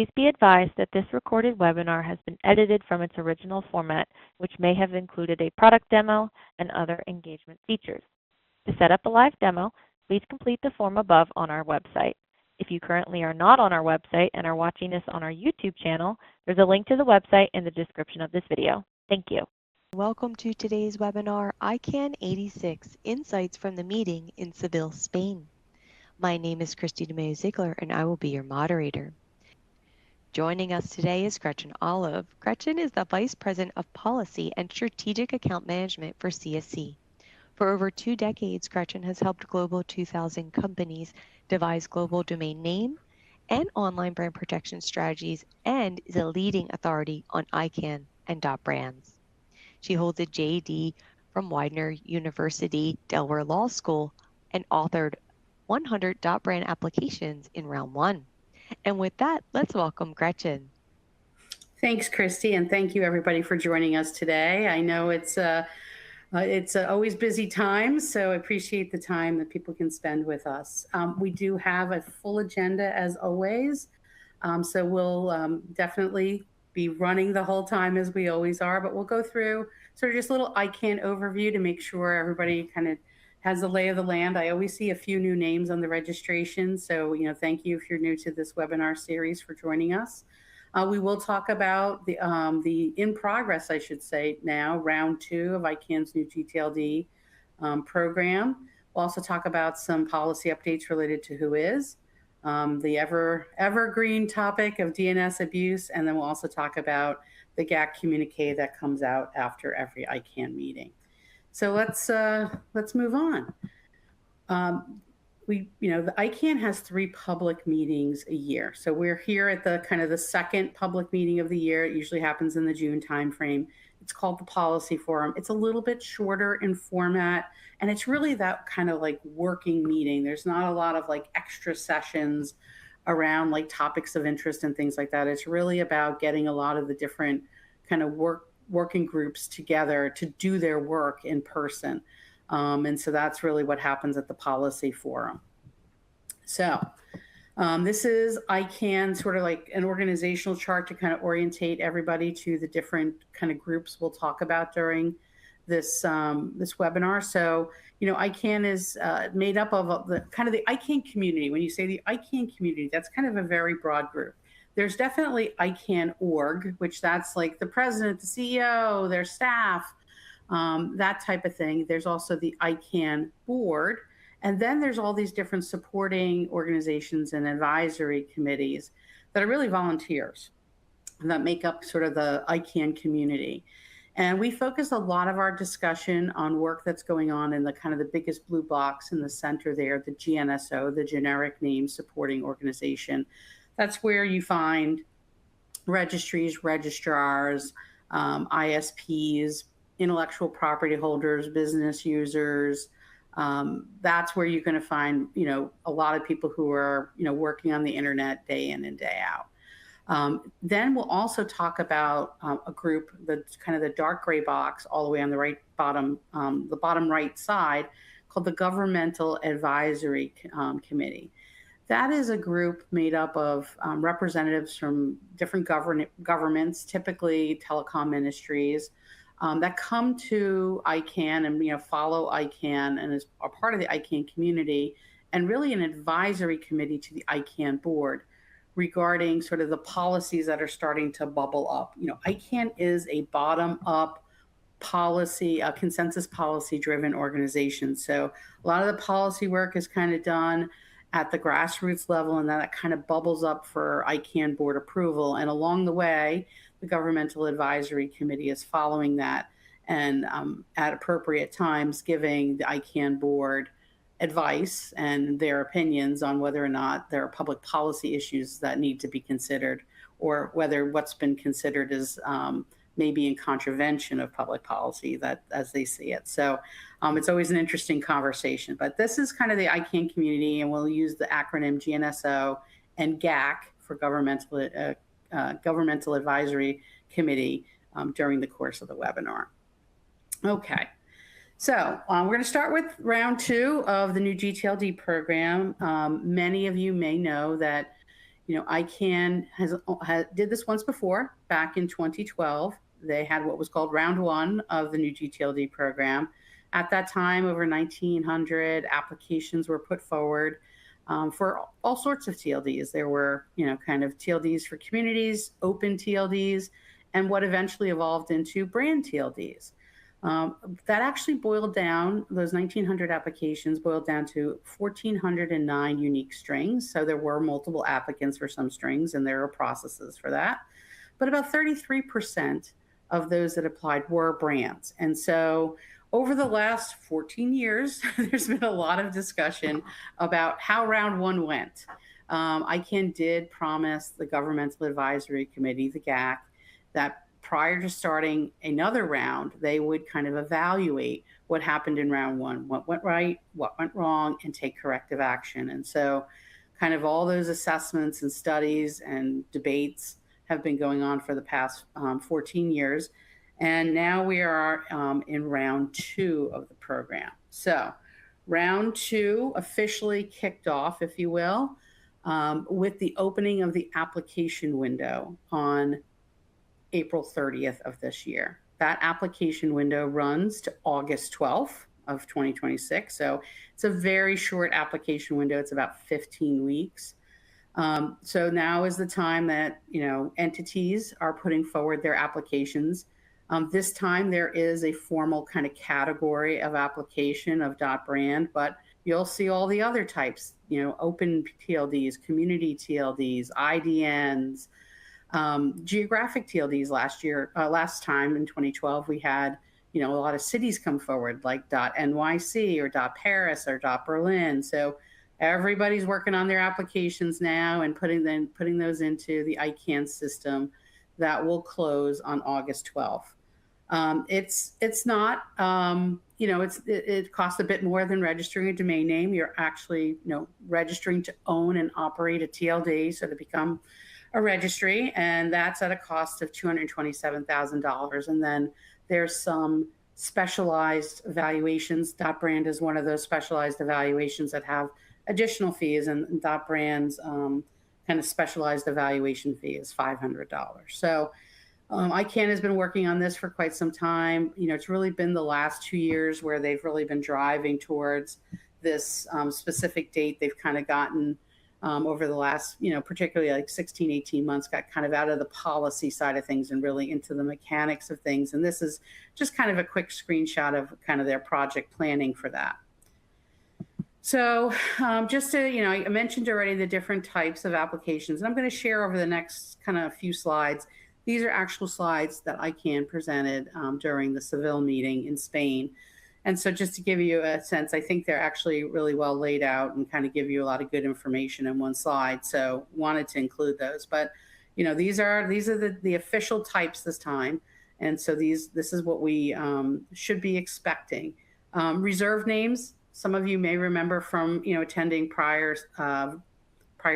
Please be advised that this recorded webinar has been edited from its original format, which may have included a product demo and other engagement features. To set up a live demo, please complete the form above on our website. If you currently are not on our website and are watching this on our YouTube channel, there's a link to the website in the description of this video. Thank you. Welcome to today's webinar, ICANN 86, Insights from the Meeting in Seville, Spain. My name is Christy DeMeo-Ziegler, and I will be your moderator. Joining us today is Gretchen Olive. Gretchen is the Vice President of Policy and Strategic Account Management for CSC. For over 2 decades, Gretchen has helped Global 2000 companies devise global domain name and online brand protection strategies and is a leading authority on ICANN and .brands. She holds a JD from Widener University, Delaware Law School, and authored 100 .brand applications in round 1. And with that, let's welcome Gretchen. Thanks, Christy, and thank you everybody for joining us today. I know it's always busy time, so I appreciate the time that people can spend with us. We do have a full agenda as always, so we'll definitely be running the whole time as we always are, but we'll go through sort of just a little ICANN overview to make sure everybody kind of has the lay of the land. I always see a few new names on the registration, so thank you if you're new to this webinar series for joining us. We will talk about the in progress, I should say now, round 2 of ICANN's new gTLD program. We'll also talk about some policy updates related to WHOIS, the evergreen topic of DNS abuse, and then we'll also talk about the GAC communique that comes out after every ICANN meeting. So let's move on. The ICANN has 3 public meetings a year. So we're here at the kind of the second public meeting of the year. It usually happens in the June timeframe. It's called the Policy Forum. It's a little bit shorter in format, and it's really that kind of like working meeting. There's not a lot of like extra sessions around like topics of interest and things like that. It's really about getting a lot of the different kind of working groups together to do their work in person. And so that's really what happens at the Policy Forum. So this is ICANN, sort of like an organizational chart to kind of orientate everybody to the different kind of groups we'll talk about during this this webinar. So, ICANN is made up of the kind of the ICANN community. When you say the ICANN community, that's kind of a very broad group. There's definitely ICANN org, which that's like the president, the CEO, their staff, that type of thing. There's also the ICANN board. And then there's all these different supporting organizations and advisory committees that are really volunteers that make up sort of the ICANN community. And we focus a lot of our discussion on work that's going on in the kind of the biggest blue box in the center there, the GNSO, the Generic Name Supporting Organization. That's where you find registries, registrars, ISPs, intellectual property holders, business users. That's where you're going to find, a lot of people who are, working on the internet day in and day out. Then we'll also talk about a group that's kind of the dark gray box all the way on the bottom right side, called the Governmental Advisory Committee. That is a group made up of representatives from different governments, typically telecom ministries, that come to ICANN and follow ICANN and are part of the ICANN community, and really an advisory committee to the ICANN board regarding sort of the policies that are starting to bubble up. ICANN is a bottom-up policy, a consensus policy-driven organization. So a lot of the policy work is kind of done at the grassroots level, and that kind of bubbles up for ICANN board approval. And along the way, the Governmental Advisory Committee is following that and at appropriate times giving the ICANN board advice and their opinions on whether or not there are public policy issues that need to be considered, or whether what's been considered is maybe in contravention of public policy that as they see it. So it's always an interesting conversation. But this is kind of the ICANN community, and we'll use the acronym GNSO and GAC for Governmental Advisory Committee during the course of the webinar. Okay. So we're going to start with round 2 of the new gTLD program. Many of you may know that ICANN did this once before, back in 2012. They had what was called round one of the new gTLD program. At that time, over 1,900 applications were put forward for all sorts of TLDs. There were, kind of TLDs for communities, open TLDs, and what eventually evolved into brand TLDs. That actually boiled down, those 1,900 applications boiled down to 1,409 unique strings. So there were multiple applicants for some strings, and there are processes for that. But about 33% of those that applied were brands. And so over the last 14 years, there's been a lot of discussion about how round one went. ICANN did promise the Governmental Advisory Committee, the GAC, that prior to starting another round, they would kind of evaluate what happened in round one, what went right, what went wrong, and take corrective action. And so kind of all those assessments and studies and debates have been going on for the past 14 years. And now we are in round two of the program. So round two officially kicked off, if you will, with the opening of the application window on April 30th of this year. That application window runs to August 12th of 2026. So it's a very short application window. It's about 15 weeks. So now is the time that, entities are putting forward their applications. This time there is a formal kind of category of application of .brand, but you'll see all the other types, open TLDs, community TLDs, IDNs, geographic TLDs. Last time in 2012, we had, a lot of cities come forward like .NYC or .Paris or .Berlin. So everybody's working on their applications now and putting those into the ICANN system that will close on August 12th. It's not, it costs a bit more than registering a domain name. You're actually, registering to own and operate a TLD, so to become a registry, and that's at a cost of $227,000. And then there's some specialized evaluations. .brand is one of those specialized evaluations that have additional fees, and .brand's kind of specialized evaluation fee is $500. So ICANN has been working on this for quite some time. It's really been the last 2 years where they've really been driving towards this specific date. They've kind of gotten over the last, particularly like 16, 18 months, got kind of out of the policy side of things and really into the mechanics of things. And this is just kind of a quick screenshot of kind of their project planning for that. So just to, I mentioned already the different types of applications, and I'm going to share over the next kind of few slides. These are actual slides that ICANN presented during the Seville meeting in Spain. And so just to give you a sense, I think they're actually really well laid out and kind of give you a lot of good information in one slide. So wanted to include those. But, these are the official types this time. And so this is what we should be expecting. Reserved names, some of you may remember from, attending prior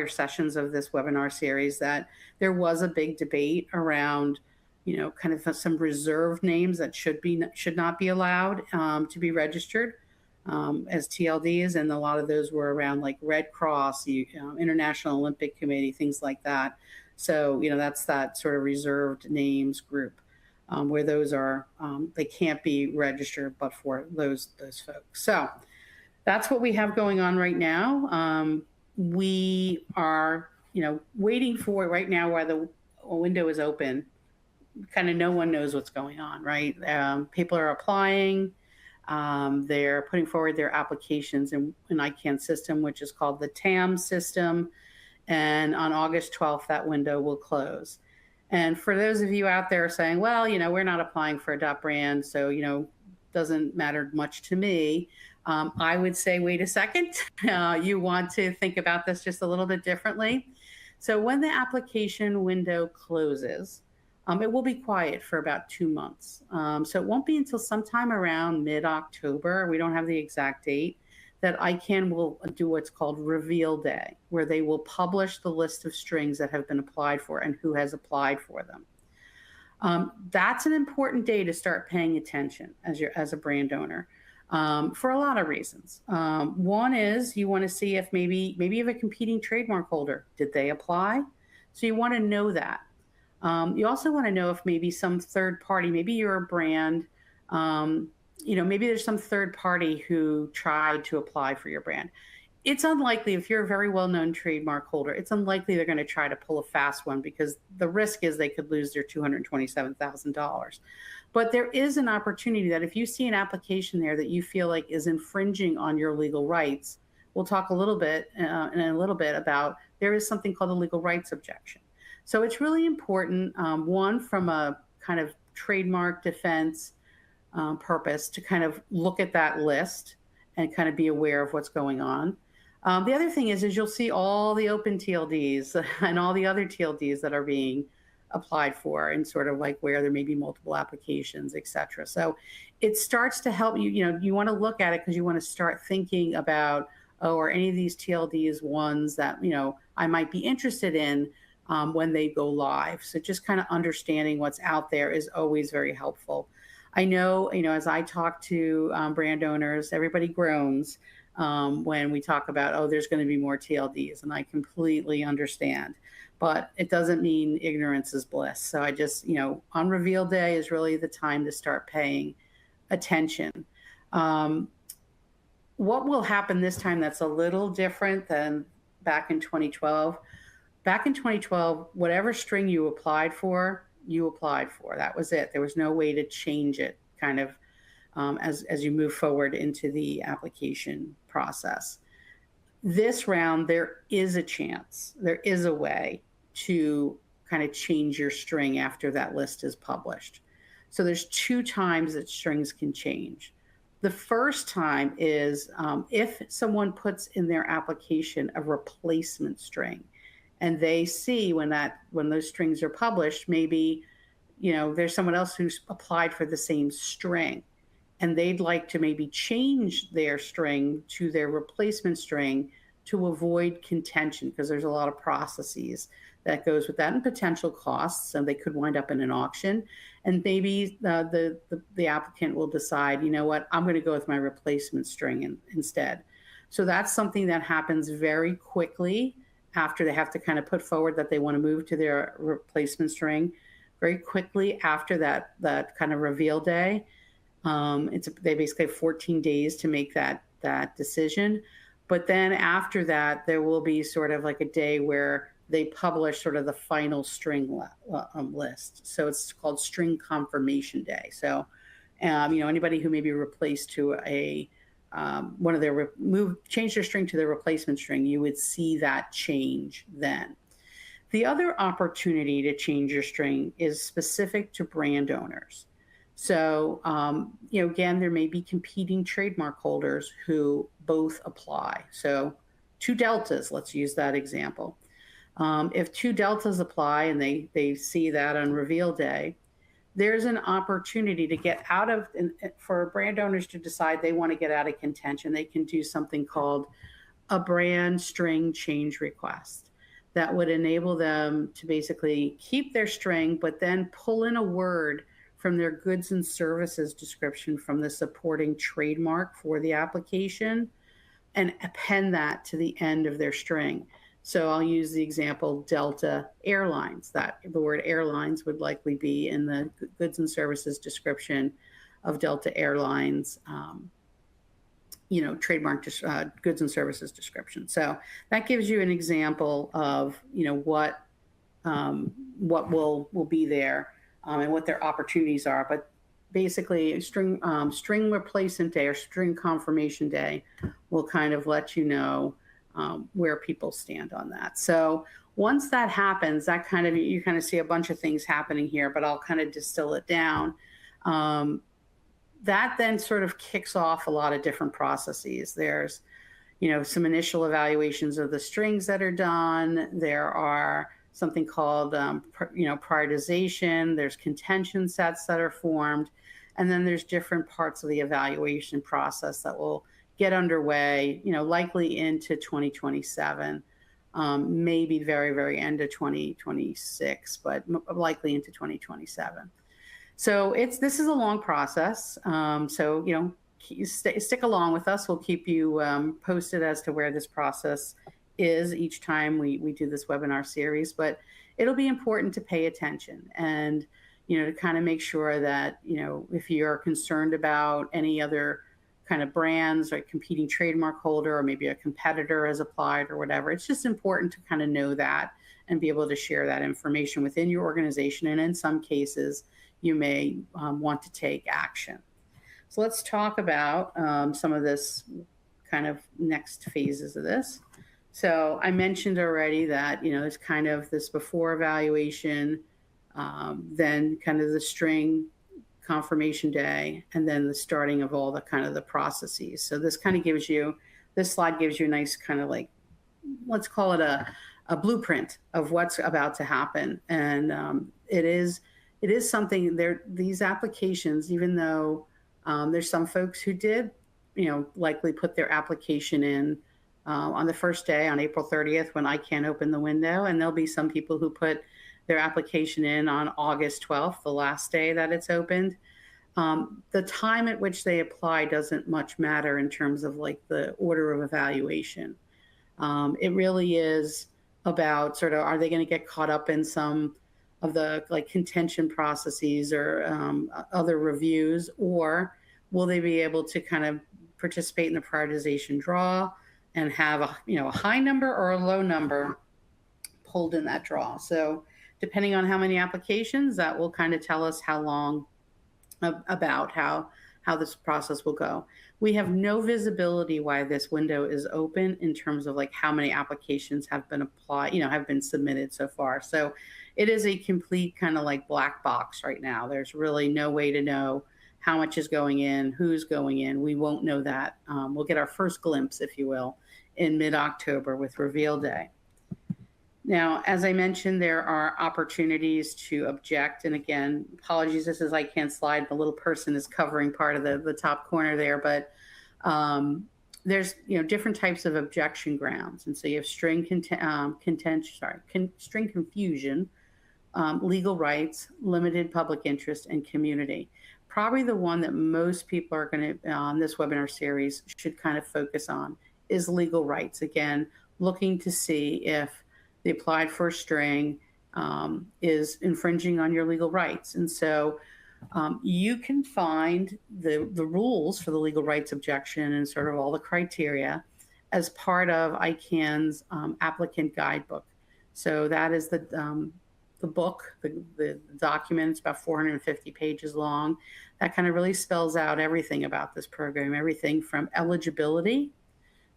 sessions of this webinar series that there was a big debate around, kind of some reserved names that should not be allowed to be registered as TLDs, and a lot of those were around like Red Cross, International Olympic Committee, things like that. So that's that sort of reserved names group where those are they can't be registered, but for those folks. So that's what we have going on right now. We are waiting for right now while the window is open. Kind of no one knows what's going on, right? People are applying. They're putting forward their applications in an ICANN system, which is called the TAM system. And on August 12th, that window will close. And for those of you out there saying, well, we're not applying for a .brand, so, doesn't matter much to me. I would say, wait a second. You want to think about this just a little bit differently. So when the application window closes, it will be quiet for about 2 months. So it won't be until sometime around mid-October, we don't have the exact date, that ICANN will do what's called Reveal Day, where they will publish the list of strings that have been applied for and who has applied for them. That's an important day to start paying attention as a brand owner. for a lot of reasons. One is you want to see if maybe you have a competing trademark holder. Did they apply? So you want to know that. You also want to know if maybe some third party, maybe you're a brand, maybe there's some third party who tried to apply for your brand. It's unlikely, if you're a very well-known trademark holder, it's unlikely they're going to try to pull a fast one, because the risk is they could lose their $227,000. But there is an opportunity that if you see an application there that you feel like is infringing on your legal rights, we'll talk a little bit in a little bit about, there is something called a legal rights objection. So it's really important, one, from a kind of trademark defense purpose, to kind of look at that list and kind of be aware of what's going on. The other thing is you'll see all the open TLDs and all the other TLDs that are being applied for, and sort of like where there may be multiple applications, et cetera. So it starts to help you, you want to look at it because you want to start thinking about, are any of these TLDs ones that, I might be interested in when they go live. So just kind of understanding what's out there is always very helpful. I know, as I talk to brand owners, everybody groans when we talk about, there's going to be more TLDs, and I completely understand. But it doesn't mean ignorance is bliss. So I just, on reveal day is really the time to start paying attention. What will happen this time that's a little different than back in 2012? Back in 2012, whatever string you applied for. That was it. There was no way to change it kind of as you move forward into the application process. This round, there is a chance, there is a way to kind of change your string after that list is published. So there's 2 times that strings can change. The first time is if someone puts in their application a replacement string, and they see when those strings are published, maybe there's someone else who's applied for the same string, and they'd like to maybe change their string to their replacement string to avoid contention, because there's a lot of processes that goes with that and potential costs, and they could wind up in an auction. And maybe the applicant will decide, what, I'm going to go with my replacement string instead. So that's something that happens very quickly after they have to kind of put forward that they want to move to their replacement string. Very quickly after that kind of reveal day, they basically have 14 days to make that decision. But then after that, there will be sort of like a day where they publish sort of the final string list. So it's called string confirmation day. So, anybody who may be replaced to one of their change their string to their replacement string, you would see that change then. The other opportunity to change your string is specific to brand owners. So, again, there may be competing trademark holders who both apply. So 2 deltas, let's use that example. If 2 deltas apply and they see that on reveal day, there's an opportunity to get out of, for brand owners to decide they want to get out of contention. They can do something called a brand string change request that would enable them to basically keep their string, but then pull in a word from their goods and services description from the supporting trademark for the application and append that to the end of their string. So I'll use the example Delta Airlines. That the word airlines would likely be in the goods and services description of Delta Airlines, trademark goods and services description. So that gives you an example of what will be there and what their opportunities are. But basically, string replacement day or string confirmation day will kind of let you know where people stand on that. So once that happens, that kind of, you kind of see a bunch of things happening here, but I'll kind of distill it down. That then sort of kicks off a lot of different processes. There's, some initial evaluations of the strings that are done. There are something called, prioritization. There's contention sets that are formed. And then there's different parts of the evaluation process that will get underway, likely into 2027, maybe very, very end of 2026, but likely into 2027. So this is a long process. So, stick along with us. We'll keep you posted as to where this process is each time we do this webinar series, but it'll be important to pay attention and, to kind of make sure that, if you're concerned about any other kind of brands or competing trademark holder, or maybe a competitor has applied or whatever, it's just important to kind of know that and be able to share that information within your organization. And in some cases, you may want to take action. So let's talk about some of this kind of next phases of this. So I mentioned already that, there's kind of this before evaluation, then kind of the string confirmation day, and then the starting of all the kind of the processes. So this kind of gives you, this slide gives you a nice kind of like, let's call it a blueprint of what's about to happen. And it is something there, these applications, even though there's some folks who did, likely put their application in on the first day on April 30th when ICANN opened the window. And there'll be some people who put their application in on August 12th, the last day that it's opened. The time at which they apply doesn't much matter in terms of like the order of evaluation. It really is about sort of, are they going to get caught up in some of the like contention processes or other reviews, or will they be able to kind of participate in the prioritization draw and have a high number or a low number pulled in that draw? So depending on how many applications, that will kind of tell us how long, about how this process will go. We have no visibility why this window is open in terms of like how many applications have been applied, have been submitted so far. So it is a complete kind of like black box right now. There's really no way to know how much is going in, who's going in. We won't know that. We'll get our first glimpse, if you will, in mid-October with Reveal Day. Now, as I mentioned, there are opportunities to object. And again, apologies, this is ICANN slide. The little person is covering part of the top corner there, but there's different types of objection grounds. And so you have string string confusion, legal rights, limited public interest, and community. Probably the one that most people are going to, on this webinar series, should kind of focus on is legal rights. Again, looking to see if the applied for string is infringing on your legal rights. And so you can find the rules for the legal rights objection and sort of all the criteria as part of ICANN's applicant guidebook. So that is the book, the document. It's about 450 pages long. That kind of really spells out everything about this program, everything from eligibility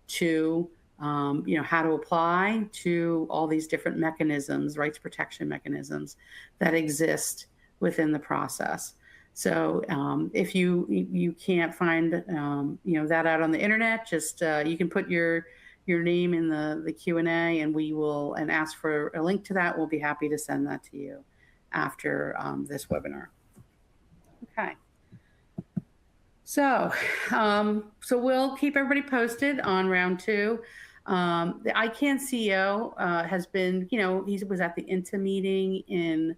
to how to apply, to all these different mechanisms, rights protection mechanisms that exist within the process. So if you can't find that out on the internet, just you can put your name in the Q&A, and we will ask for a link to that. We'll be happy to send that to you after this webinar. Okay. So we'll keep everybody posted on round 2. The ICANN CEO has been, he was at the INTA meeting in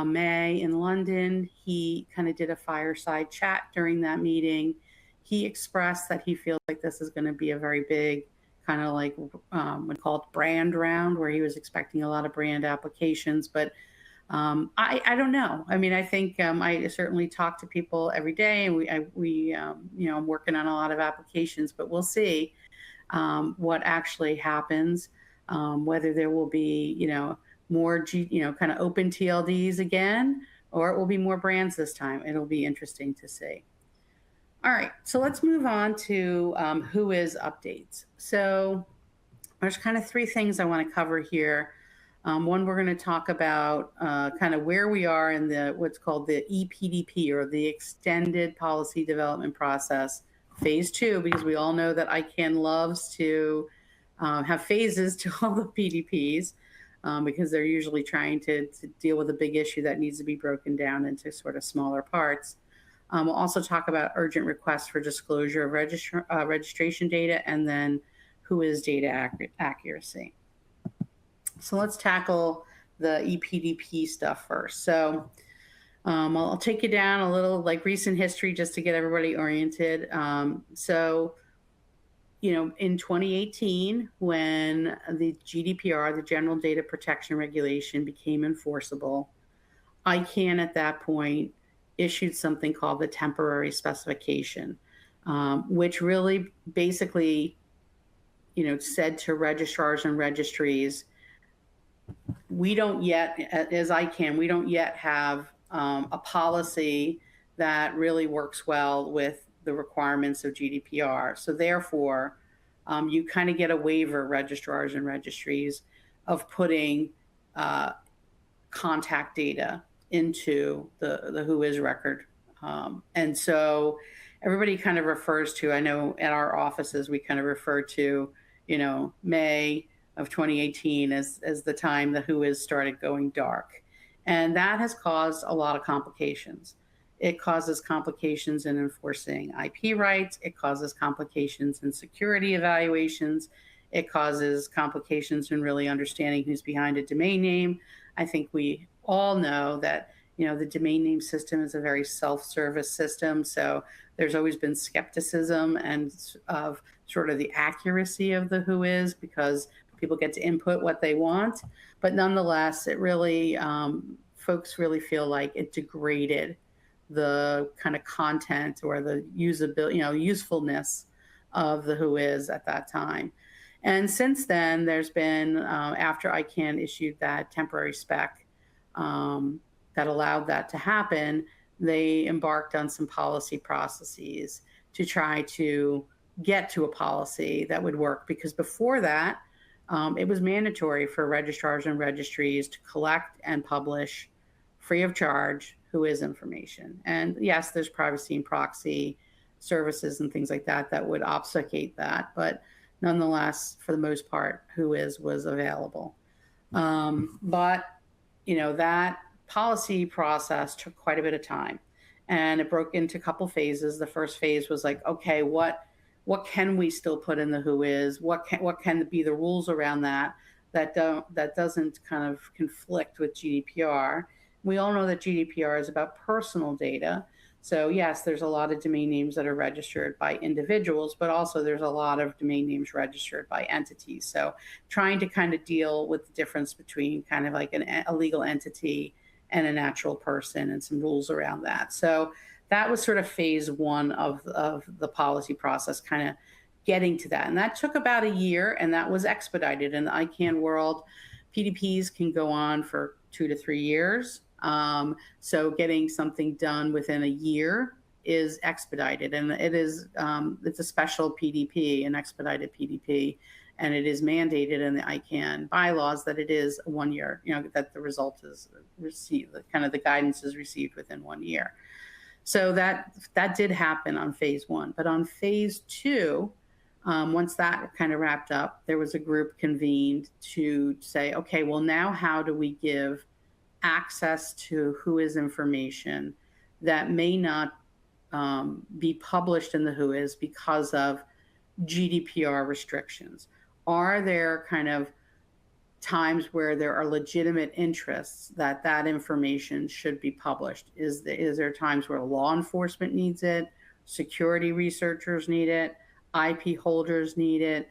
May in London. He kind of did a fireside chat during that meeting. He expressed that he feels like this is going to be a very big kind of like we call it brand round, where he was expecting a lot of brand applications, but I don't know. I mean, I think I certainly talk to people every day, and I'm working on a lot of applications, but we'll see what actually happens, whether there will be, more, kind of open TLDs again, or it will be more brands this time. It'll be interesting to see. All right, so let's move on to who is updates. So there's kind of 3 things I want to cover here. One, we're going to talk about kind of where we are in what's called the EPDP, or the Extended Policy Development Process, Phase 2, because we all know that ICANN loves to have phases to all the PDPs because they're usually trying to deal with a big issue that needs to be broken down into sort of smaller parts. We'll also talk about urgent requests for disclosure of registration data, and then who is data accuracy. So let's tackle the EPDP stuff first. So I'll take you down a little like recent history just to get everybody oriented. In 2018, when the GDPR, the General Data Protection Regulation, became enforceable, ICANN at that point issued something called the temporary specification, which really basically, said to registrars and registries, we don't yet, as ICANN, we don't yet have a policy that really works well with the requirements of GDPR. So therefore, you kind of get a waiver, registrars and registries, of putting contact data into the WHOIS record. And so everybody kind of refers to, I know at our offices, we kind of refer to, May of 2018 as the time the WHOIS started going dark. And that has caused a lot of complications. It causes complications in enforcing IP rights. It causes complications in security evaluations. It causes complications in really understanding who's behind a domain name. I think we all know that, the domain name system is a very self-service system. So there's always been skepticism and of sort of the accuracy of the WHOIS because people get to input what they want. But nonetheless, it really, folks really feel like it degraded the kind of content or the usability, usefulness of the WHOIS at that time. And since then, there's been, after ICANN issued that temporary spec that allowed that to happen, they embarked on some policy processes to try to get to a policy that would work. Because before that, it was mandatory for registrars and registries to collect and publish free of charge WHOIS information. And yes, there's privacy and proxy services and things like that that would obfuscate that. But nonetheless, for the most part, WHOIS was available. But that policy process took quite a bit of time, and it broke into a couple phases. The first phase was like, okay, what can we still put in the WHOIS? What can be the rules around that doesn't kind of conflict with GDPR? We all know that GDPR is about personal data. So yes, there's a lot of domain names that are registered by individuals, but also there's a lot of domain names registered by entities. So trying to kind of deal with the difference between kind of like a legal entity and a natural person and some rules around that. So that was sort of phase one of the policy process, kind of getting to that. And that took about a year, and that was expedited. In the ICANN world, PDPs can go on for 2 to 3 years. So getting something done within a year is expedited, and it's a special PDP, an expedited PDP, and it is mandated in the ICANN bylaws that it is 1 year, that the result is received, kind of the guidance is received within 1 year. So that did happen on phase one. But on phase two, once that kind of wrapped up, there was a group convened to say, okay, well, now how do we give access to WHOIS information that may not be published in the WHOIS because of GDPR restrictions? Are there kind of times where there are legitimate interests that information should be published? Is there times where law enforcement needs it, security researchers need it, IP holders need it?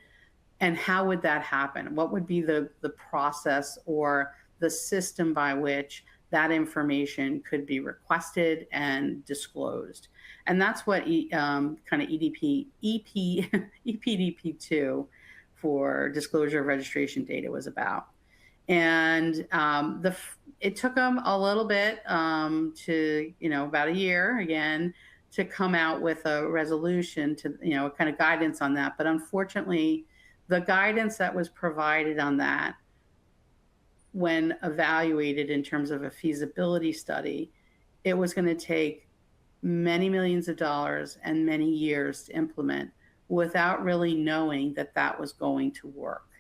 And how would that happen? What would be the process or the system by which that information could be requested and disclosed? And that's what kind of EPDP2 for disclosure of registration data was about. And it took them a little bit to, about a year again, to come out with a resolution to, kind of guidance on that. But unfortunately, the guidance that was provided on that, when evaluated in terms of a feasibility study, it was going to take many millions of dollars and many years to implement without really knowing that was going to work.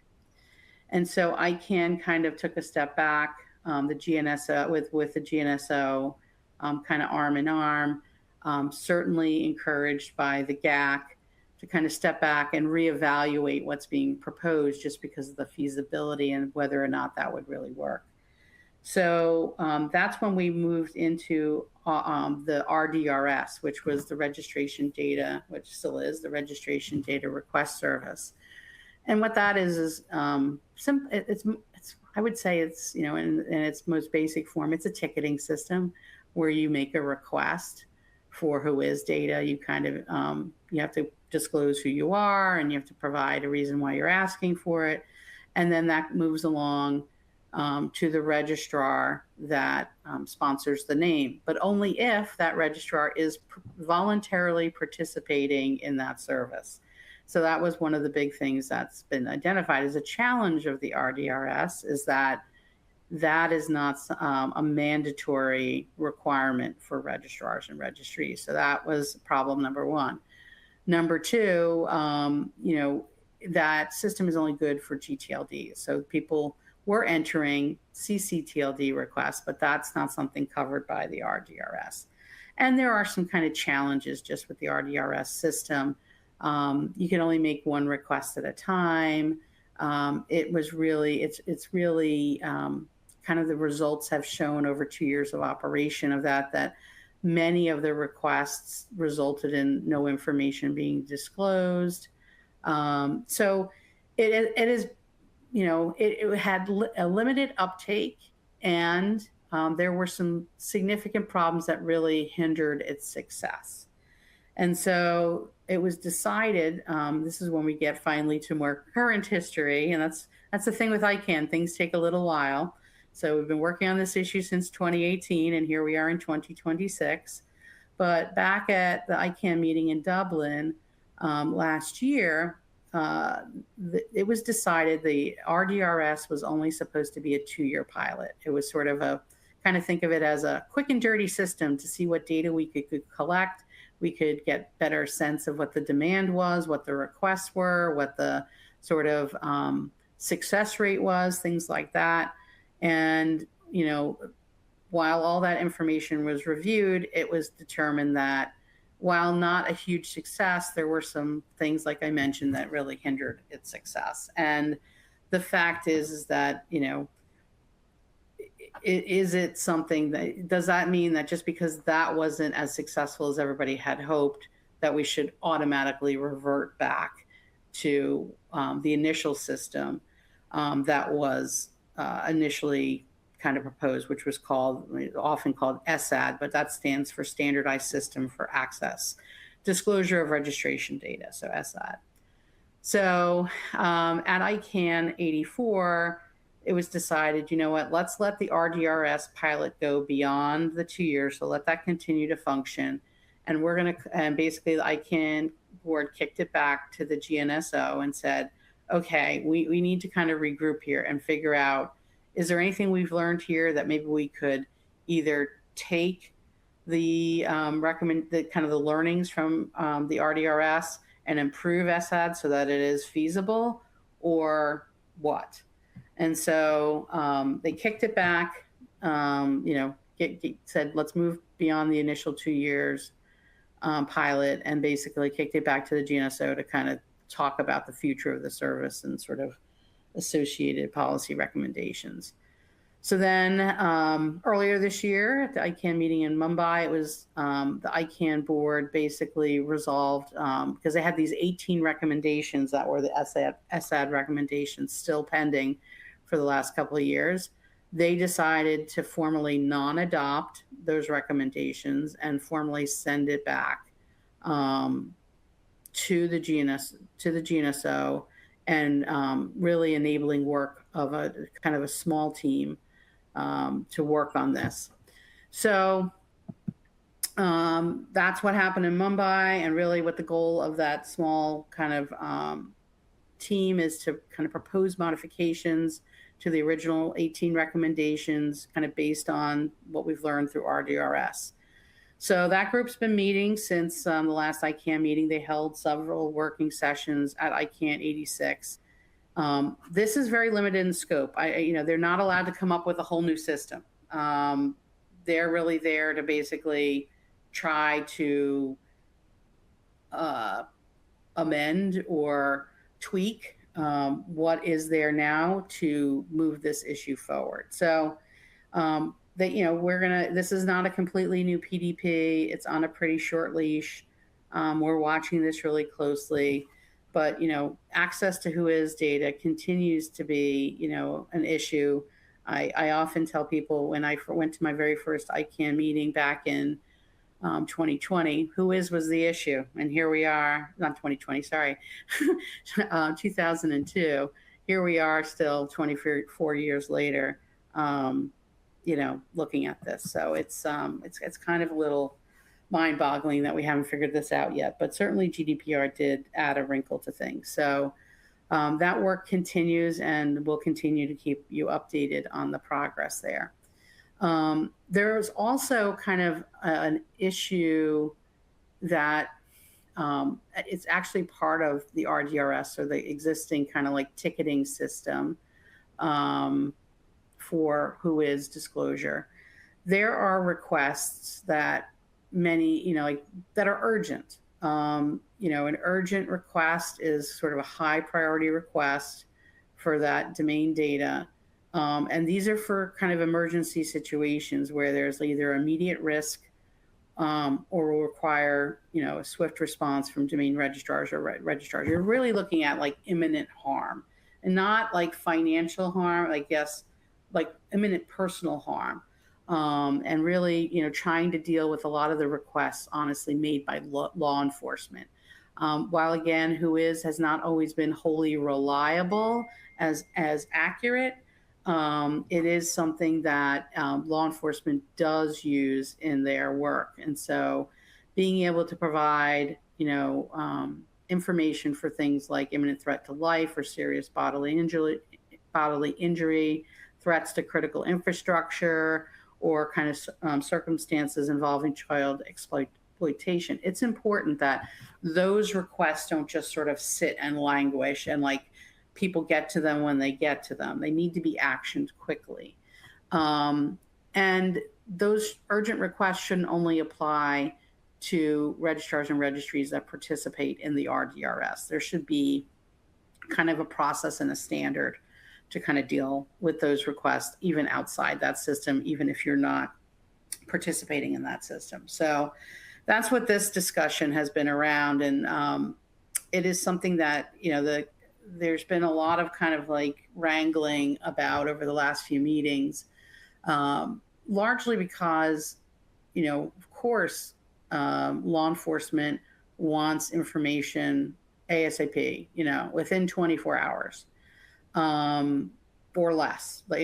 And so ICANN kind of took a step back, the GNSO with the GNSO kind of arm in arm, certainly encouraged by the GAC to kind of step back and reevaluate what's being proposed just because of the feasibility and whether or not that would really work. So that's when we moved into the RDRS, which was the registration data, which still is the registration data request service. And what that is it's I would say it's, you know, in its most basic form, it's a ticketing system where you make a request for whois data. You kind of you have to disclose who you are, and you have to provide a reason why you're asking for it, and then that moves along to the registrar that sponsors the name, but only if that registrar is voluntarily participating in that service. So that was one of the big things that's been identified as a challenge of the RDRS, is that that is not a mandatory requirement for registrars and registries. So that was problem number one. Number two, you know, that system is only good for gTLDs. So people were entering ccTLD requests, but that's not something covered by the RDRS. And there are some kind of challenges just with the RDRS system. You can only make one request at a time. It's really kind of the results have shown over 2 years of operation of that many of the requests resulted in no information being disclosed. So it is, you know, it had a limited uptake, and there were some significant problems that really hindered its success. And so it was decided, this is when we get finally to more current history, and that's the thing with ICANN, things take a little while. So we've been working on this issue since 2018, and here we are in 2026. But back at the ICANN meeting in Dublin last year, it was decided the RDRS was only supposed to be a 2-year pilot. It was sort of a, kind of think of it as a quick and dirty system to see what data we could collect. We could get better sense of what the demand was, what the requests were, what the sort of success rate was, things like that. And, you know, while all that information was reviewed, it was determined that while not a huge success, there were some things, like I mentioned, that really hindered its success. And the fact is that, you know, is it something that, does that mean that just because that wasn't as successful as everybody had hoped, that we should automatically revert back to the initial system that was initially kind of proposed, which was often called SAD, but that stands for Standardized System for Access, Disclosure of Registration Data, so SAD. So at ICANN 84, it was decided, you know what, let's let the RDRS pilot go beyond the 2 years, so let that continue to function. And we're going to, and basically the ICANN board kicked it back to the GNSO and said, okay, we need to kind of regroup here and figure out, is there anything we've learned here that maybe we could either take the kind of the learnings from the RDRS and improve SAD so that it is feasible, or what? And so they kicked it back, you know, said, let's move beyond the initial 2 years pilot, and basically kicked it back to the GNSO to kind of talk about the future of the service and sort of associated policy recommendations. So then earlier this year at the ICANN meeting in Mumbai, it was the ICANN board basically resolved, because they had these 18 recommendations that were the SAD recommendations still pending for the last couple of years. They decided to formally non-adopt those recommendations and formally send it back to the GNSO, and really enabling work of a kind of a small team to work on this. So that's what happened in Mumbai, and really what the goal of that small kind of team is to kind of propose modifications to the original 18 recommendations, kind of based on what we've learned through RDRS. So that group's been meeting since the last ICANN meeting. They held several working sessions at ICANN 86. This is very limited in scope. They're not allowed to come up with a whole new system. They're really there to basically try to amend or tweak what is there now to move this issue forward. So that, this is not a completely new PDP. It's on a pretty short leash. We're watching this really closely, but, access to WHOIS data continues to be, an issue. I often tell people when I went to my very first ICANN meeting back in 2020, WHOIS was the issue. And here we are, not 2020, sorry, 2002. Here we are still 24 years later, looking at this. So it's kind of a little mind-boggling that we haven't figured this out yet. But certainly GDPR did add a wrinkle to things. So that work continues, and we'll continue to keep you updated on the progress there. There's also kind of an issue that it's actually part of the RDRS, or the existing kind of like ticketing system for WHOIS disclosure. There are requests that many, that are urgent. An urgent request is sort of a high priority request for that domain data. And these are for kind of emergency situations where there's either immediate risk or will require, a swift response from domain registrars or registrars. You're really looking at like imminent harm, and not like financial harm, I guess, like imminent personal harm. And really, trying to deal with a lot of the requests, honestly, made by law enforcement. While again, WHOIS has not always been wholly reliable as accurate, it is something that law enforcement does use in their work. And so being able to provide, information for things like imminent threat to life or serious bodily injury, threats to critical infrastructure, or kind of circumstances involving child exploitation. It's important that those requests don't just sort of sit and languish and like people get to them when they get to them. They need to be actioned quickly. And those urgent requests shouldn't only apply to registrars and registries that participate in the RDRS. There should be kind of a process and a standard to kind of deal with those requests, even outside that system, even if you're not participating in that system. So that's what this discussion has been around. And it is something that, there's been a lot of kind of like wrangling about over the last few meetings, largely because, of course, law enforcement wants information ASAP, within 24 hours. Or less, but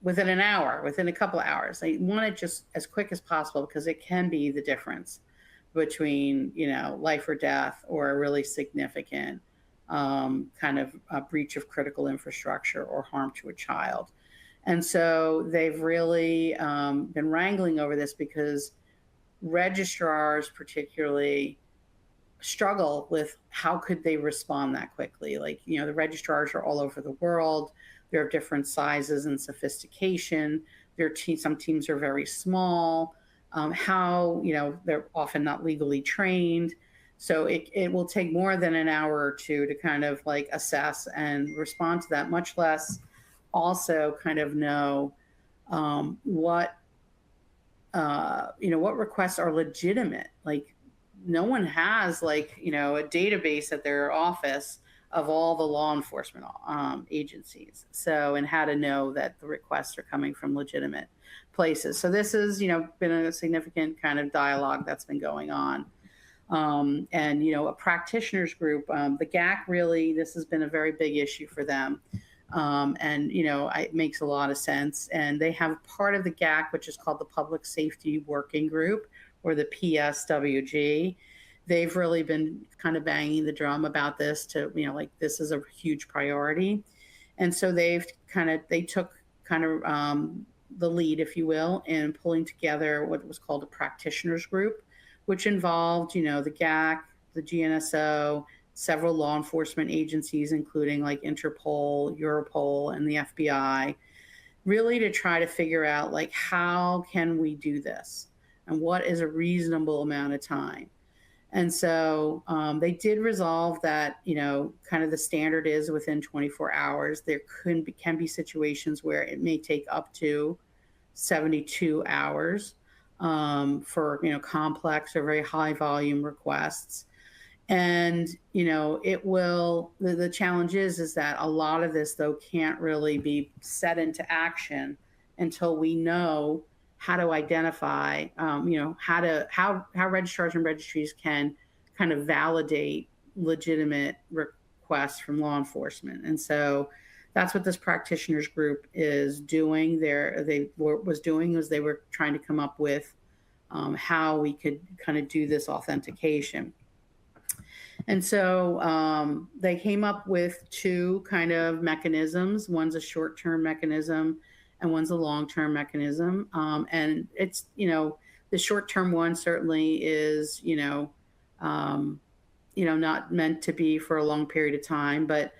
within an hour, within a couple of hours. They want it just as quick as possible, because it can be the difference between life or death, or a really significant kind of a breach of critical infrastructure or harm to a child. And so they've really been wrangling over this, because registrars particularly struggle with how could they respond that quickly. Like, the registrars are all over the world. They're of different sizes and sophistication. Some teams are very small. They're often not legally trained. So it will take more than an hour or two to kind of like assess and respond to that, much less also kind of know what requests are legitimate. Like, no one has like, a database at their office of all the law enforcement agencies. So, and how to know that the requests are coming from legitimate places. So this has, been a significant kind of dialogue that's been going on. And, a practitioners group, the GAC, really, this has been a very big issue for them. And, it makes a lot of sense. And they have part of the GAC, which is called the Public Safety Working Group, or the PSWG. They've really been kind of banging the drum about this to, this is a huge priority. And so they took kind of the lead, if you will, in pulling together what was called a practitioners group, which involved, the GAC, the GNSO, several law enforcement agencies, including like Interpol, Europol, and the FBI, really to try to figure out like, how can we do this? And what is a reasonable amount of time? And so they did resolve that, kind of the standard is within 24 hours. There can be situations where it may take up to 72 hours for complex or very high volume requests. And it will, the challenge is that a lot of this though can't really be set into action until we know how to identify how registrars and registries can kind of validate legitimate requests from law enforcement. And so that's what this practitioners group is doing. They were trying to come up with how we could kind of do this authentication. And so they came up with two kind of mechanisms. One's a short-term mechanism and one's a long-term mechanism. And it's, the short-term one certainly is, not meant to be for a long period of time, but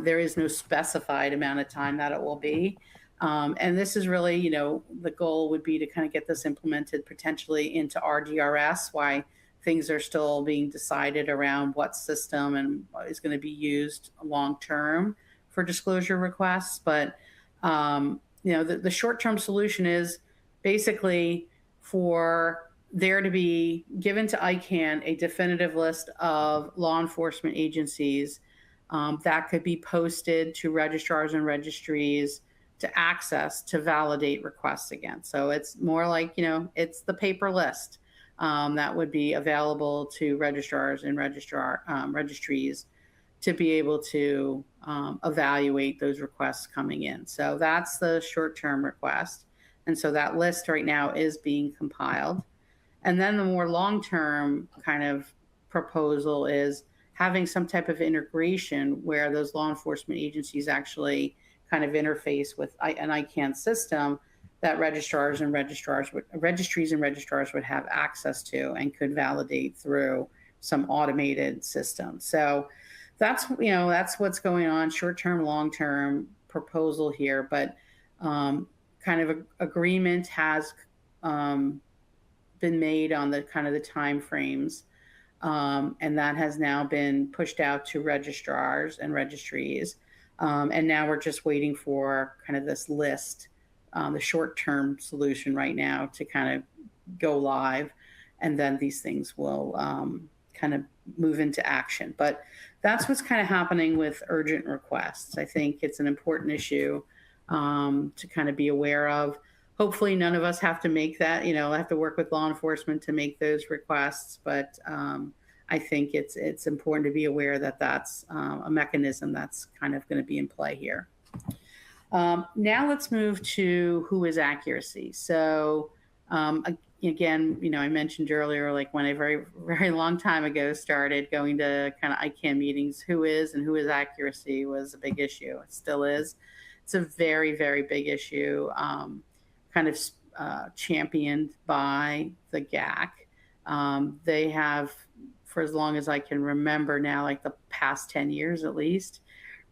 there is no specified amount of time that it will be. And this is really, the goal would be to kind of get this implemented potentially into RDRS, why things are still being decided around what system and what is going to be used long term for disclosure requests. But the short term solution is basically for there to be given to ICANN a definitive list of law enforcement agencies that could be posted to registrars and registries to access to validate requests against. So it's more like, it's the paper list that would be available to registrars and registries to be able to evaluate those requests coming in. So that's the short-term request. And so that list right now is being compiled. And then the more long-term kind of proposal is having some type of integration where those law enforcement agencies actually kind of interface with an ICANN system that registries and registrars would have access to and could validate through some automated system. So that's what's going on, short-term, long-term proposal here. But kind of agreement has been made on the kind of the time frames, and that has now been pushed out to registrars and registries. And now we're just waiting for kind of this list, the short-term solution right now to kind of go live, and then these things will kind of move into action. But that's what's kind of happening with urgent requests. I think it's an important issue to kind of be aware of. Hopefully none of us have to make that, have to work with law enforcement to make those requests, but I think it's important to be aware that that's a mechanism that's kind of going to be in play here. Now let's move to who is accuracy. So again, I mentioned earlier, like when I very, very long time ago started going to kind of ICANN meetings, who is accuracy was a big issue. It still is. It's a very, very big issue, kind of championed by the GAC. They have, for as long as I can remember now, like the past 10 years at least,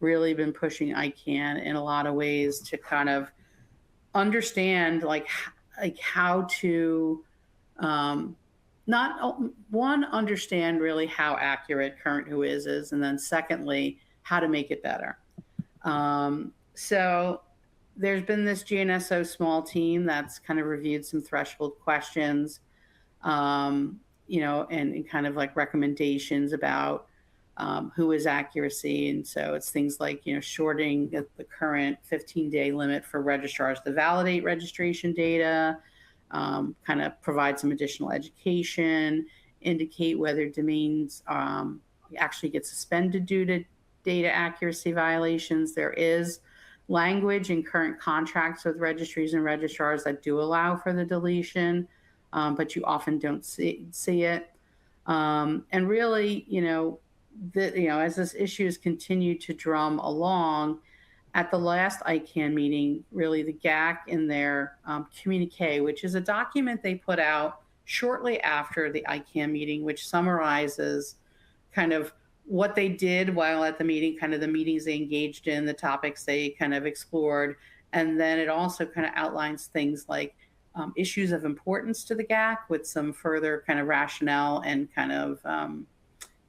really been pushing ICANN in a lot of ways to kind of understand like how to understand really how accurate current who is, and then secondly, how to make it better. So there's been this GNSO small team that's kind of reviewed some threshold questions, and kind of like recommendations about who is accuracy. And so it's things like, shorting the current 15-day limit for registrars to validate registration data, kind of provide some additional education, indicate whether domains actually get suspended due to data accuracy violations. There is language in current contracts with registries and registrars that do allow for the deletion, but you often don't see it. And really, as this issue has continued to drum along, at the last ICANN meeting, really the GAC in their communique, which is a document they put out shortly after the ICANN meeting, which summarizes kind of what they did while at the meeting, kind of the meetings they engaged in, the topics they kind of explored. And then it also kind of outlines things like issues of importance to the GAC with some further kind of rationale and kind of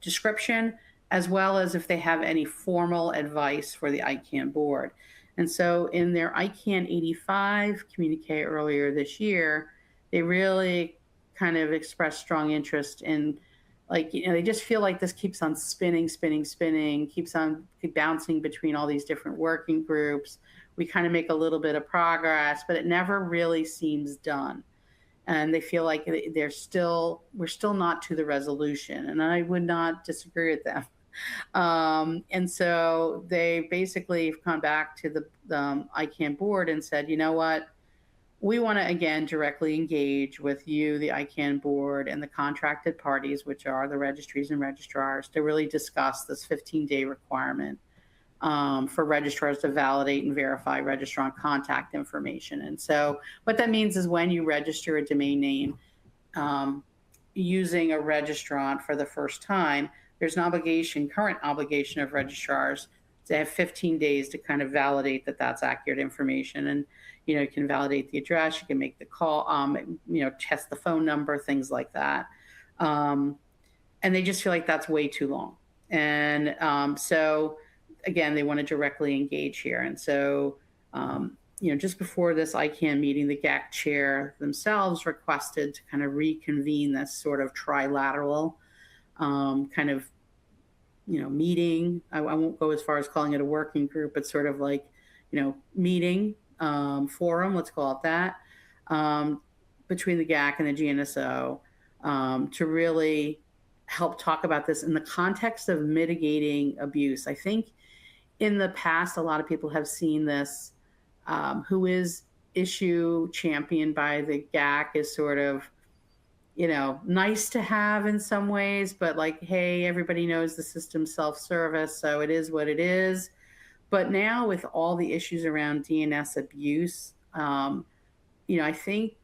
description, as well as if they have any formal advice for the ICANN board. And so in their ICANN 85 communique earlier this year, they really kind of expressed strong interest in, like, they just feel like this keeps on spinning, keeps on bouncing between all these different working groups. We kind of make a little bit of progress, but it never really seems done. And they feel like we're still not to the resolution. And I would not disagree with them. And so they basically have come back to the ICANN board and said, you know what? We want to, again, directly engage with you, the ICANN board, and the contracted parties, which are the registries and registrars, to really discuss this 15-day requirement for registrars to validate and verify registrant contact information. And so what that means is when you register a domain name using a registrant for the first time, there's an current obligation of registrars to have 15 days to kind of validate that that's accurate information. And, you can validate the address, you can make the call, test the phone number, things like that. And they just feel like that's way too long. And so, again, they want to directly engage here. And so, just before this ICANN meeting, the GAC chair themselves requested to kind of reconvene this sort of trilateral kind of, meeting. I won't go as far as calling it a working group, but sort of like, meeting, forum, let's call it that, between the GAC and the GNSO to really help talk about this in the context of mitigating abuse. I think in the past, a lot of people have seen this, who is issue championed by the GAC is sort of, nice to have in some ways, but like, hey, everybody knows the system's self-service, so it is what it is. But now with all the issues around DNS abuse, I think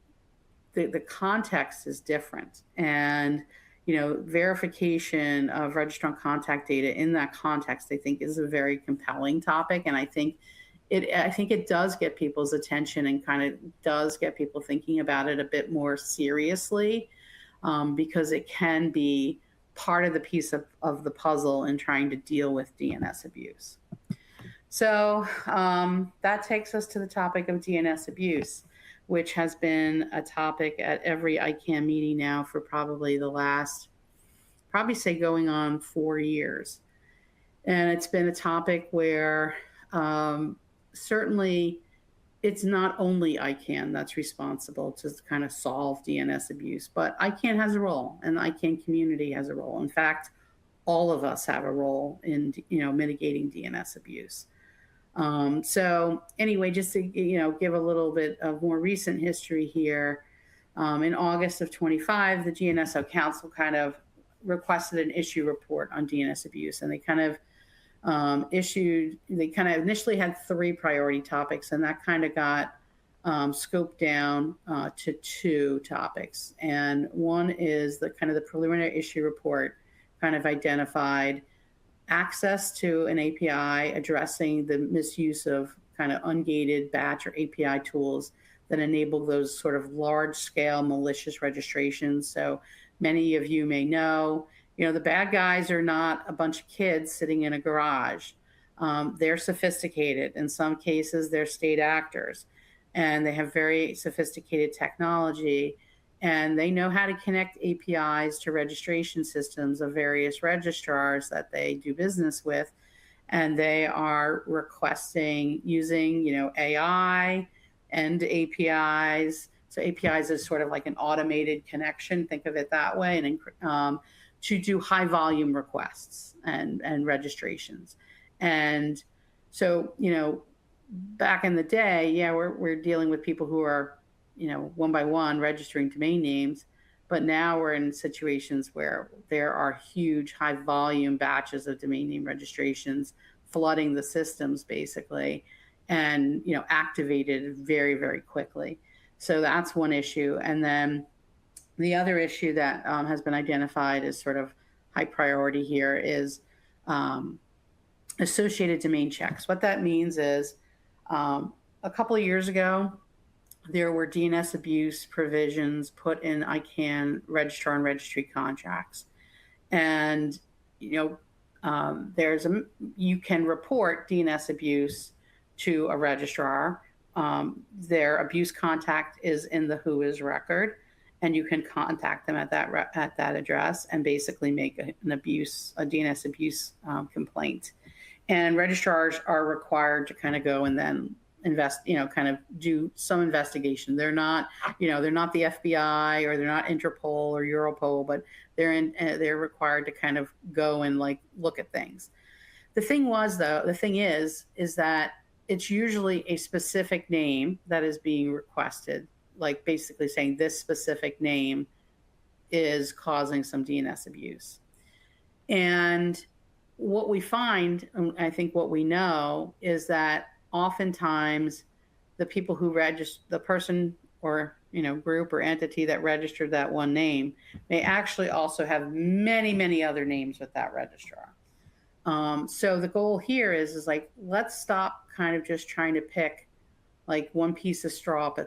the context is different. And, verification of registrant contact data in that context, I think, is a very compelling topic. And I think it does get people's attention and kind of does get people thinking about it a bit more seriously, because it can be part of the piece of the puzzle in trying to deal with DNS abuse. So that takes us to the topic of DNS abuse, which has been a topic at every ICANN meeting now for probably the last, say going on 4 years. And it's been a topic where certainly it's not only ICANN that's responsible to kind of solve DNS abuse, but ICANN has a role and the ICANN community has a role. In fact, all of us have a role in, mitigating DNS abuse. So anyway, just to, give a little bit of more recent history here, in August of 25, the GNSO Council kind of requested an issue report on DNS abuse, and they kind of initially had 3 priority topics, and that kind of got scoped down to 2 topics. And one is the kind of the preliminary issue report kind of identified access to an API addressing the misuse of kind of ungated batch or API tools that enable those sort of large scale malicious registrations. So many of you may know, the bad guys are not a bunch of kids sitting in a garage. They're sophisticated. In some cases, they're state actors, and they have very sophisticated technology, and they know how to connect APIs to registration systems of various registrars that they do business with. And they are requesting using, AI and APIs. So APIs is sort of like an automated connection, think of it that way, and to do high volume requests and registrations. And so, back in the day, we're dealing with people who are, one by one registering domain names, but now we're in situations where there are huge high volume batches of domain name registrations flooding the systems basically, and, activated very, very quickly. So that's one issue. And then the other issue that has been identified as sort of high priority here is associated domain checks. What that means is a couple of years ago, there were DNS abuse provisions put in ICANN registrar and registry contracts. And, you can report DNS abuse to a registrar. Their abuse contact is in the WHOIS record, and you can contact them at that address and basically make a DNS abuse complaint. And registrars are required to kind of go and then kind of do some investigation. They're not the FBI, or they're not Interpol or Europol, but they're required to kind of go and like look at things. The thing is that it's usually a specific name that is being requested, like basically saying this specific name is causing some DNS abuse. And what we find, and I think what we know, is that oftentimes the people who register, the person or group or entity that registered that one name may actually also have many, many other names with that registrar. So the goal here is like, let's stop kind of just trying to pick like one piece of straw up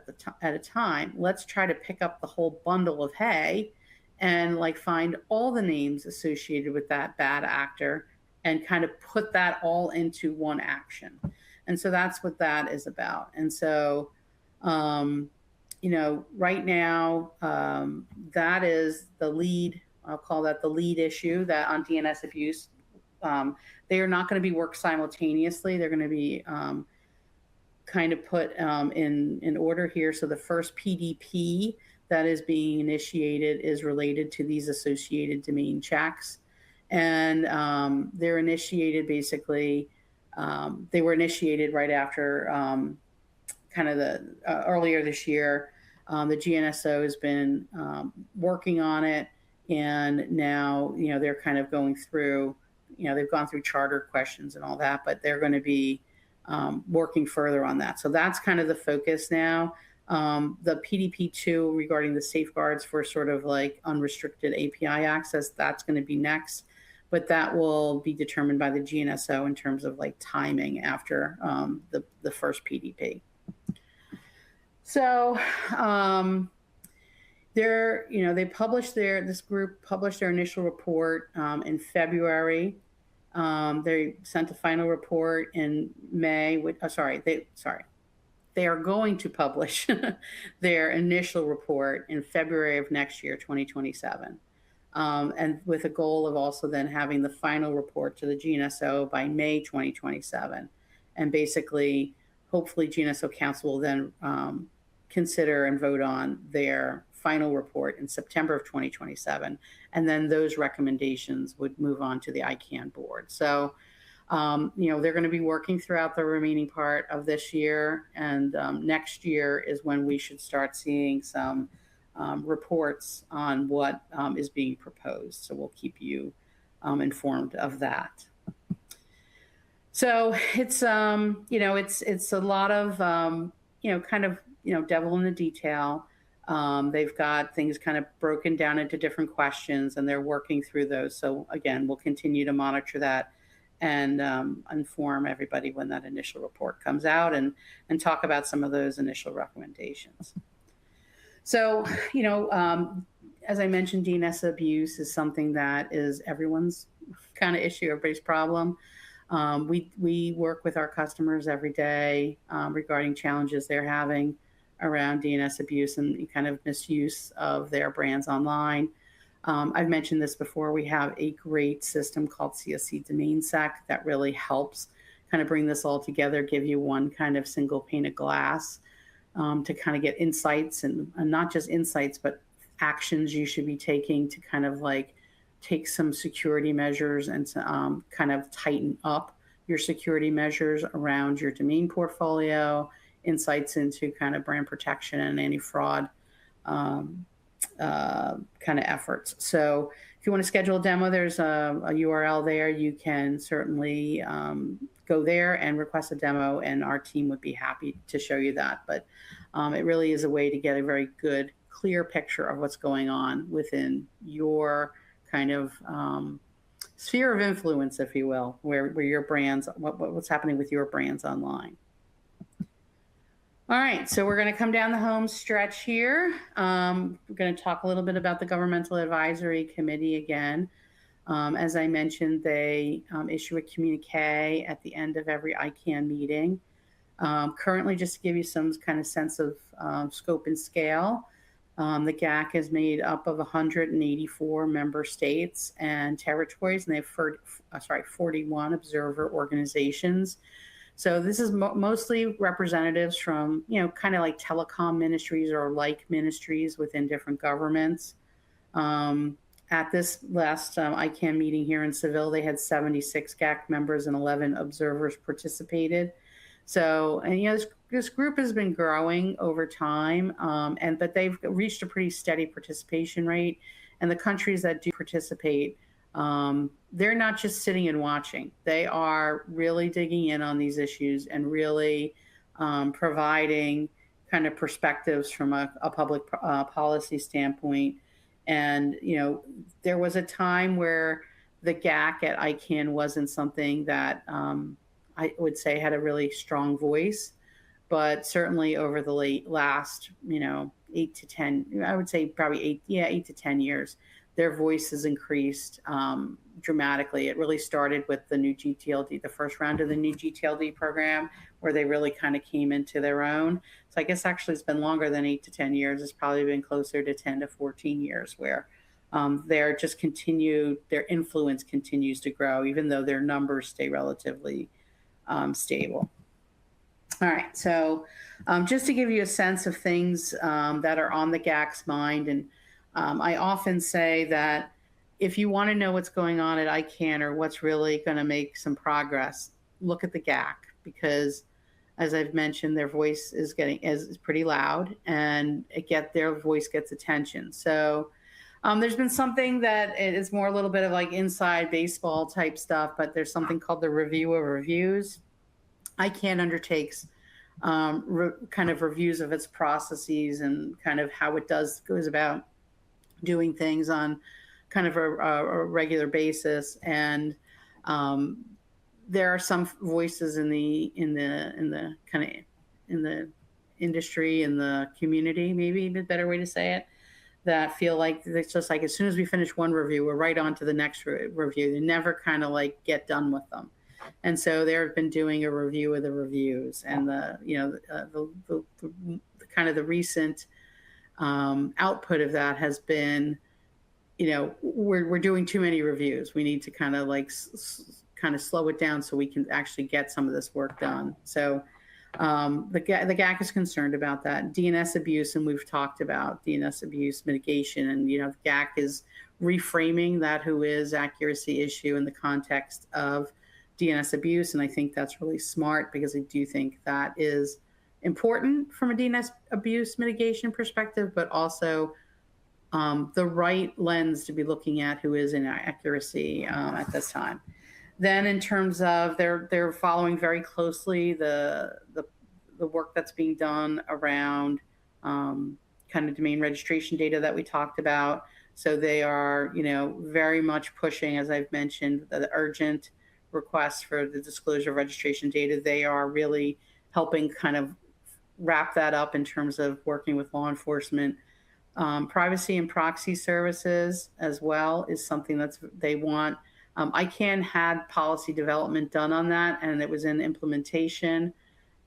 at a time. Let's try to pick up the whole bundle of hay and like find all the names associated with that bad actor and kind of put that all into one action. And so that's what that is about. And so, right now, that is the lead, I'll call that the lead issue that on DNS abuse. They are not going to be worked simultaneously. They're going to be kind of put in order here. So the first PDP that is being initiated is related to these associated domain checks. And they're initiated basically, they were initiated right after kind of the earlier this year. The GNSO has been working on it, and now they're kind of going through. They've gone through charter questions and all that, but they're going to be working further on that. So that's kind of the focus now. The PDP2 regarding the safeguards for sort of like unrestricted API access, that's going to be next, but that will be determined by the GNSO in terms of like timing after the first PDP. So this group published their initial report in February. They sent a final report in May. They are going to publish their initial report in February of next year, 2027. And with a goal of also then having the final report to the GNSO by May 2027. And basically, hopefully GNSO Council will then consider and vote on their final report in September of 2027. And then those recommendations would move on to the ICANN board. So, they're going to be working throughout the remaining part of this year. And next year is when we should start seeing some reports on what is being proposed. So we'll keep you informed of that. So it's it's a lot of kind of devil in the detail. They've got things kind of broken down into different questions, and they're working through those. So again, we'll continue to monitor that and inform everybody when that initial report comes out, and talk about some of those initial recommendations. So, as I mentioned, DNS abuse is something that is everyone's kind of issue, everybody's problem. We work with our customers every day regarding challenges they're having around DNS abuse and kind of misuse of their brands online. I've mentioned this before. We have a great system called CSC Domain Sec that really helps kind of bring this all together, give you one kind of single pane of glass to kind of get insights, and not just insights, but actions you should be taking to kind of like take some security measures and to kind of tighten up your security measures around your domain portfolio, insights into kind of brand protection and anti-fraud kind of efforts. So if you want to schedule a demo, there's a URL there. You can certainly go there and request a demo, and our team would be happy to show you that. But it really is a way to get a very good, clear picture of what's going on within your kind of sphere of influence, if you will, where your brands, what's happening with your brands online. All right, so we're going to come down the home stretch here. We're going to talk a little bit about the Governmental Advisory Committee again. As I mentioned, they issue a communique at the end of every ICANN meeting. Currently, just to give you some kind of sense of scope and scale, the GAC is made up of 184 member states and territories, and they have 41 observer organizations. So this is mostly representatives from, kind of like telecom ministries or like ministries within different governments. At this last ICANN meeting here in Seville, they had 76 GAC members and 11 observers participated. So, and this group has been growing over time, but they've reached a pretty steady participation rate. And the countries that do participate, they're not just sitting and watching. They are really digging in on these issues and really providing kind of perspectives from a public policy standpoint. And, there was a time where the GAC at ICANN wasn't something that I would say had a really strong voice, but certainly over the last, 8 to 10, I would say probably 8 to 10 years, their voice has increased dramatically. It really started with the new gTLD, the first round of the new gTLD program, where they really kind of came into their own. So I guess actually it's been longer than 8 to 10 years. It's probably been closer to 10 to 14 years where their influence continues to grow, even though their numbers stay relatively stable. All right, so just to give you a sense of things that are on the GAC's mind, and I often say that if you want to know what's going on at ICANN or what's really going to make some progress, look at the GAC, because as I've mentioned, their voice is pretty loud, and their voice gets attention. So there's been something that is more a little bit of like inside baseball type stuff, but there's something called the Review of Reviews. ICANN undertakes kind of reviews of its processes and kind of how it goes about doing things on kind of a regular basis. And there are some voices in the industry, in the community, maybe a better way to say it, that feel like it's just like as soon as we finish one review, we're right on to the next review. They never kind of like get done with them. And so they've been doing a review of the reviews, and the kind of the recent output of that has been, we're doing too many reviews. We need to kind of like kind of slow it down so we can actually get some of this work done. So the GAC is concerned about that. DNS abuse, and we've talked about DNS abuse mitigation, and the GAC is reframing that WHOIS accuracy issue in the context of DNS abuse, and I think that's really smart, because I do think that is important from a DNS abuse mitigation perspective, but also the right lens to be looking at WHOIS inaccuracy at this time. Then, in terms of they're following very closely the work that's being done around kind of domain registration data that we talked about. So they are very much pushing, as I've mentioned, the urgent requests for the disclosure of registration data. They are really helping kind of wrap that up in terms of working with law enforcement. Privacy and proxy services as well is something they want. ICANN had policy development done on that, and it was in implementation,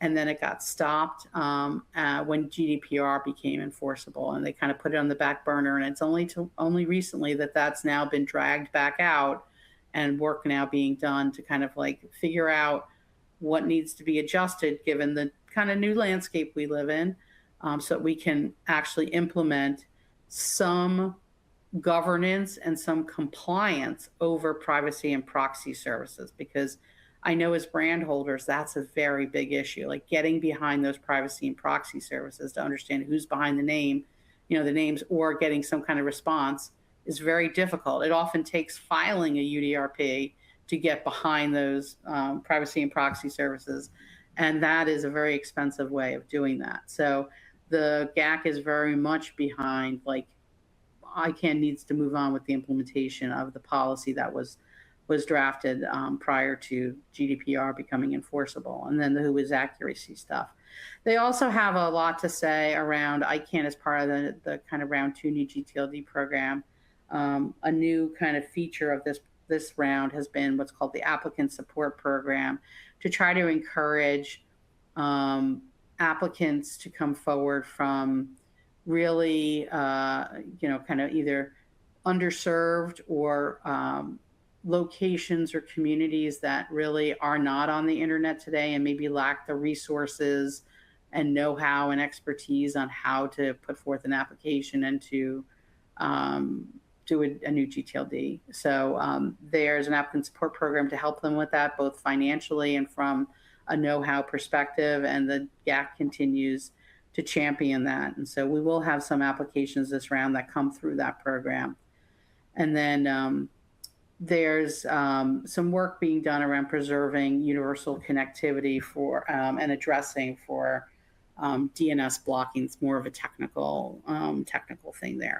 and then it got stopped when GDPR became enforceable, and they kind of put it on the back burner. And it's only recently that's now been dragged back out, and work now being done to kind of like figure out what needs to be adjusted given the kind of new landscape we live in, so that we can actually implement some governance and some compliance over privacy and proxy services. Because I know as brand holders, that's a very big issue, like getting behind those privacy and proxy services to understand who's behind the names, or getting some kind of response is very difficult. It often takes filing a UDRP to get behind those privacy and proxy services, and that is a very expensive way of doing that. So the GAC is very much behind, like, ICANN needs to move on with the implementation of the policy that was drafted prior to GDPR becoming enforceable, and then the WHOIS accuracy stuff. They also have a lot to say around ICANN as part of the kind of round 2 new gTLD program. A new kind of feature of this round has been what's called the applicant support program, to try to encourage applicants to come forward from really, kind of either underserved or locations or communities that really are not on the internet today and maybe lack the resources and know-how and expertise on how to put forth an application and to do a new gTLD. So there's an applicant support program to help them with that, both financially and from a know-how perspective, and the GAC continues to champion that. And so we will have some applications this round that come through that program. And then there's some work being done around preserving universal connectivity for and addressing for DNS blocking. It's more of a technical thing there.